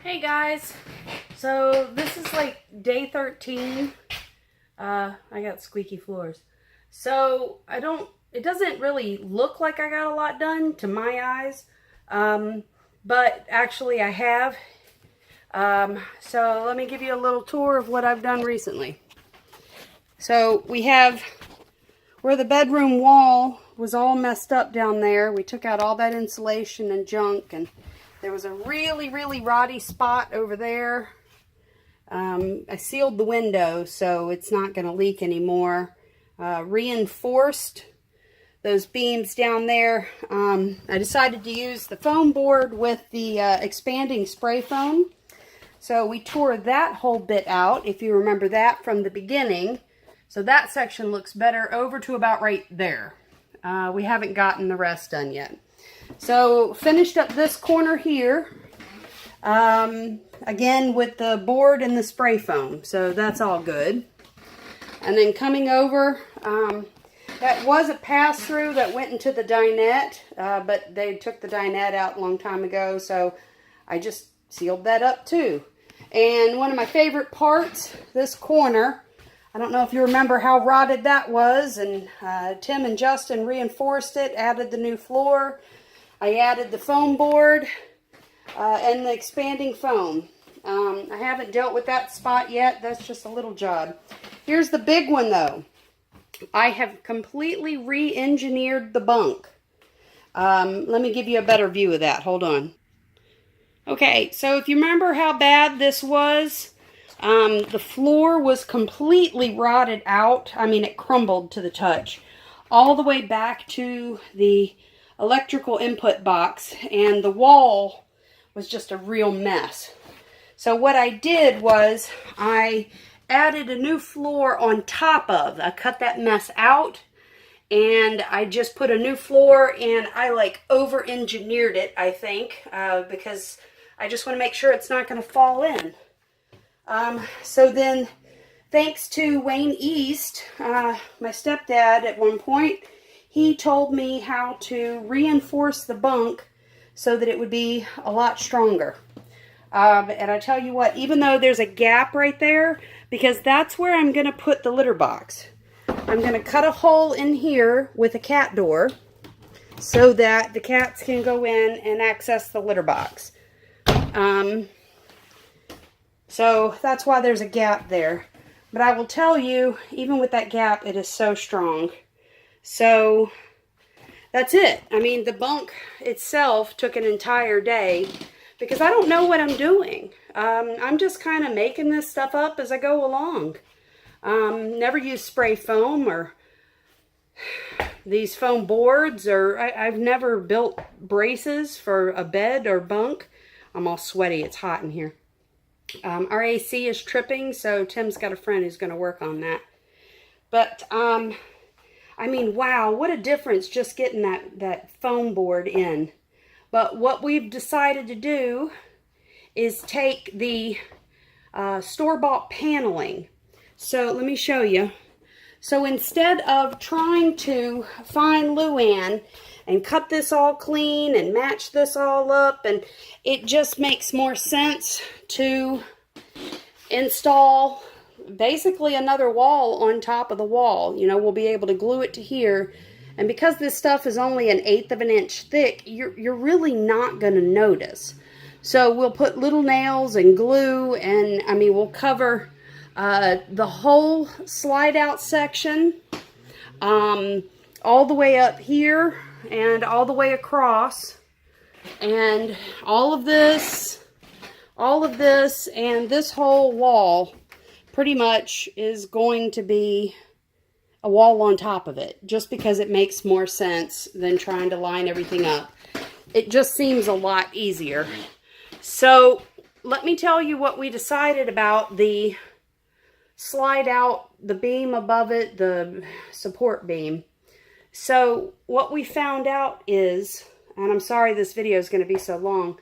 Hey guys, so this is like day 13. I got squeaky floors. So it doesn't really look like I got a lot done to my eyes. But actually I have. So let me give you a little tour of what I've done recently. So we have where the bedroom wall was all messed up down there. We took out all that insulation and junk, and there was a really rotty spot over there. I sealed the window so it's not going to leak anymore. Reinforced those beams down there. I decided to use the foam board with the expanding spray foam. So we tore that whole bit out, if you remember that from the beginning. So that section looks better over to about right there. We haven't gotten the rest done yet. So finished up this corner here, again with the board and the spray foam. So that's all good. And then coming over, that was a pass-through that went into the dinette, but they took the dinette out a long time ago, so I just sealed that up too. And one of my favorite parts, this corner, I don't know if you remember how rotted that was, and Tim and Justin reinforced it, added the new floor. I added the foam board and the expanding foam. I haven't dealt with that spot yet. That's just a little job. Here's the big one though. I have completely re-engineered the bunk. Let me give you a better view of that. Hold on. Okay, so if you remember how bad this was, the floor was completely rotted out. I mean, it crumbled to the touch. All the way back to the electrical input box, and the wall was just a real mess. So what I did was I added a new floor on top of. I cut that mess out and I just put a new floor, and I like over-engineered it, I think, because I just want to make sure it's not going to fall in. So then, thanks to Wayne East, my stepdad at one point, he told me how to reinforce the bunk so that it would be a lot stronger. And I tell you what, even though there's a gap right there, because that's where I'm going to put the litter box. I'm going to cut a hole in here with a cat door so that the cats can go in and access the litter box. So that's why there's a gap there. But I will tell you, even with that gap, it is so strong. So that's it. I mean, the bunk itself took an entire day because I don't know what I'm doing. I'm just kind of making this stuff up as I go along. Never used spray foam or these foam boards, or I've never built braces for a bed or bunk. I'm all sweaty. It's hot in here. Our AC is tripping, so Tim's got a friend who's going to work on that. But, I mean, wow, what a difference just getting that foam board in. But what we've decided to do is take the store-bought paneling. So let me show you. So instead of trying to find Luann and cut this all clean and match this all up, and it just makes more sense to install basically another wall on top of the wall. You know, we'll be able to glue it to here, and because this stuff is only 1/8 of an inch thick, you're really not going to notice. So we'll put little nails and glue, and I mean, we'll cover the whole slide out section, all the way up here and all the way across, and all of this and this whole wall pretty much is going to be a wall on top of it, just because it makes more sense than trying to line everything up. It just seems a lot easier. So let me tell you what we decided about the slide out, the beam above it, the support beam. So what we found out is, and I'm sorry this video is going to be so long,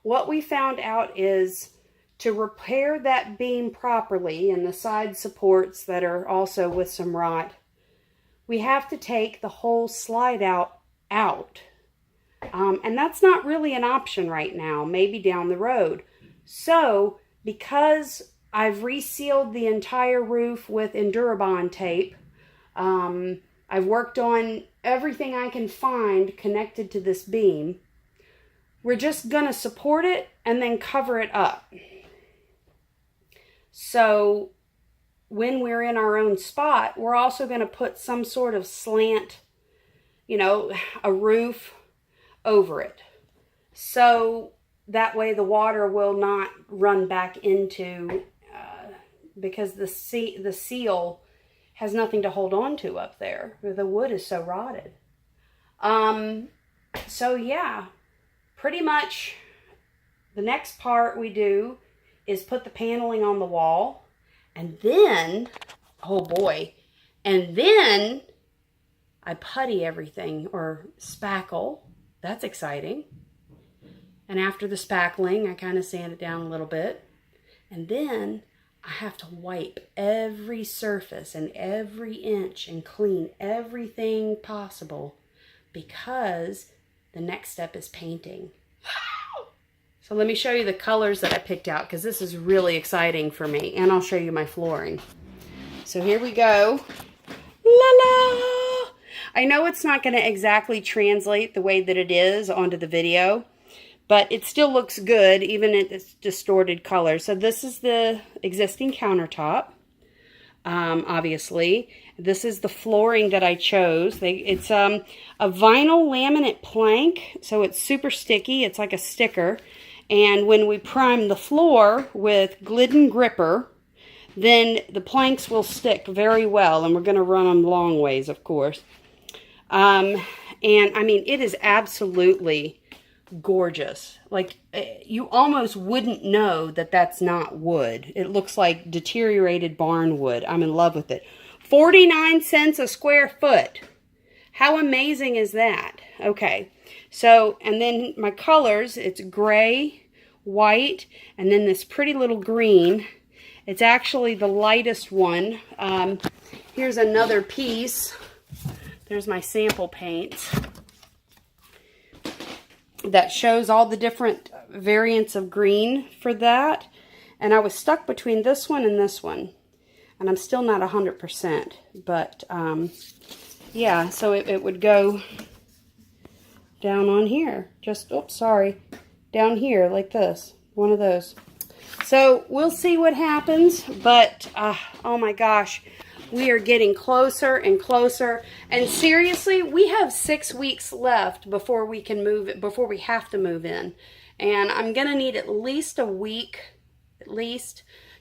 what we found out is to repair that beam properly and the side supports that are also with some rot, we have to take the whole slide out. And that's not really an option right now, maybe down the road. So because I've resealed the entire roof with Endurabond tape, I've worked on everything I can find connected to this beam. We're just going to support it and then cover it up. So when we're in our own spot, we're also going to put some sort of slant, you know, a roof over it. So that way the water will not run back into, because the seal has nothing to hold on to up there. The wood is so rotted. So yeah, pretty much the next part we do is put the paneling on the wall, and then, oh boy, and then I putty everything, or spackle. That's exciting. And after the spackling, I kind of sand it down a little bit. And then I have to wipe every surface and every inch and clean everything possible, because the next step is painting. So let me show you the colors that I picked out, because this is really exciting for me. And I'll show you my flooring. So here we go. La la! I know it's not going to exactly translate the way that it is onto the video, but it still looks good, even in its distorted color. So this is the existing countertop, obviously. This is the flooring that I chose. It's a vinyl laminate plank, so it's super sticky. It's like a sticker. And when we prime the floor with Glidden Gripper, then the planks will stick very well. And we're going to run them long ways, of course. And I mean, it is absolutely gorgeous. Like, you almost wouldn't know that that's not wood. It looks like deteriorated barn wood. I'm in love with it. 49 cents a square foot. How amazing is that? Okay, so, and then my colors, it's gray, white, and then this pretty little green. It's actually the lightest one. Here's another piece. There's my sample paints that shows all the different variants of green for that. And I was stuck between this one and this one. And I'm still not 100%. But, yeah, so it would go down on here. Just, oops, sorry. Down here, like this. One of those. So, we'll see what happens. But, oh my gosh. We are getting closer and closer. And seriously, we have 6 weeks left before we can move, before we have to move in. And I'm going to need at least a week,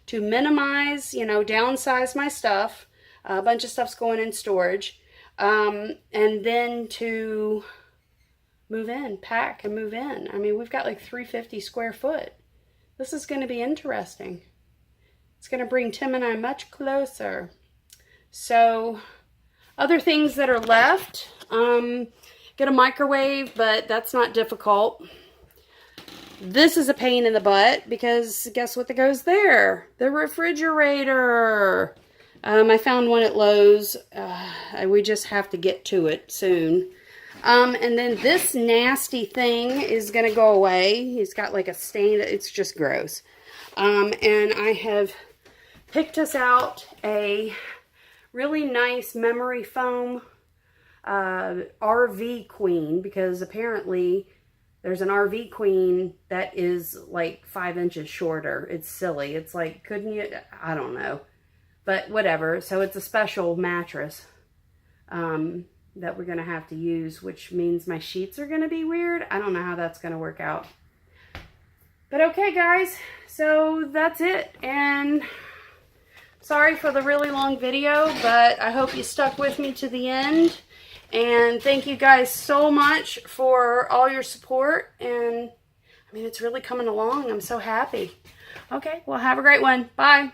to minimize, you know, downsize my stuff. A bunch of stuff's going in storage. And then to move in, pack and move in. I mean, we've got like 350 square foot. This is going to be interesting. It's going to bring Tim and I much closer. So, other things that are left, get a microwave, but that's not difficult. This is a pain in the butt, because guess what that goes there? The refrigerator. I found one at Lowe's. We just have to get to it soon. And then this nasty thing is going to go away. It's got like a stain. It's just gross. And I have picked us out a really nice memory foam RV queen, because apparently there's an RV queen that is like 5 inches shorter. It's silly. It's like, couldn't you? I don't know. But whatever. So it's a special mattress that we're going to have to use, which means my sheets are going to be weird. I don't know how that's going to work out. But okay, guys. So that's it. And sorry for the really long video, but I hope you stuck with me to the end. And thank you guys so much for all your support. And I mean, it's really coming along. I'm so happy. Okay, well, have a great one. Bye.